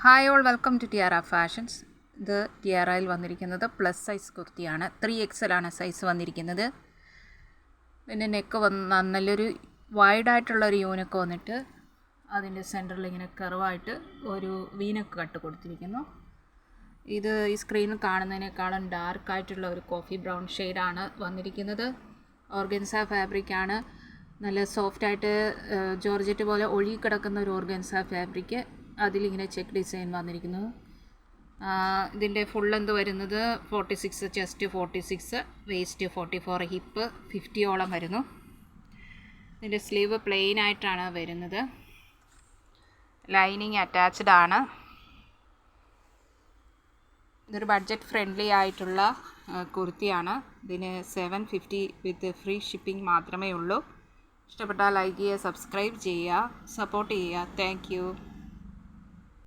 Hi all, welcome to Tiara fashions. ഇത് ടിയാറയിൽ വന്നിരിക്കുന്നത് പ്ലസ് സൈസ് കുർത്തിയാണ്. 3XL ആണ് സൈസ് വന്നിരിക്കുന്നത്. പിന്നെ നെക്ക് നല്ലൊരു വൈഡായിട്ടുള്ളൊരു യൂനെക്ക് വന്നിട്ട് അതിൻ്റെ സെൻറ്ററിൽ ഇങ്ങനെ കർവായിട്ട് ഒരു വീനെക്ക് കട്ട് കൊടുത്തിരിക്കുന്നു. ഇത് ഈ സ്ക്രീനിൽ കാണുന്നതിനേക്കാളും ഡാർക്കായിട്ടുള്ള ഒരു കോഫി ബ്രൗൺ ഷെയ്ഡാണ് വന്നിരിക്കുന്നത്. ഓർഗൻസ ഫാബ്രിക്കാണ്. നല്ല സോഫ്റ്റായിട്ട് ജോർജറ്റ് പോലെ ഒഴുകി കിടക്കുന്ന ഒരു ഓർഗൻസ ഫാബ്രിക്ക്. അതിലിങ്ങനെ ചെക്ക് ഡിസൈൻ വന്നിരിക്കുന്നു. ഇതിൻ്റെ ഫുൾ ലെന്ത് വരുന്നത് 46, ചെസ്റ്റ് 46, വേസ്റ്റ് 44, ഹിപ്പ് 50ഓളം വരുന്നു. ഇതിൻ്റെ സ്ലീവ് പ്ലെയിൻ ആയിട്ടാണ് വരുന്നത്. ലൈനിങ് അറ്റാച്ച്ഡ് ആണ്. ഇതൊരു ബഡ്ജറ്റ് ഫ്രണ്ട്ലി ആയിട്ടുള്ള കുർത്തിയാണ്. ഇതിന് 750 വിത്ത് ഫ്രീ ഷിപ്പിംഗ് മാത്രമേ ഉള്ളൂ. ഇഷ്ടപ്പെട്ടാൽ ലൈക്ക് ചെയ്യുക, സബ്സ്ക്രൈബ് ചെയ്യുക, സപ്പോർട്ട് ചെയ്യുക. Thank you.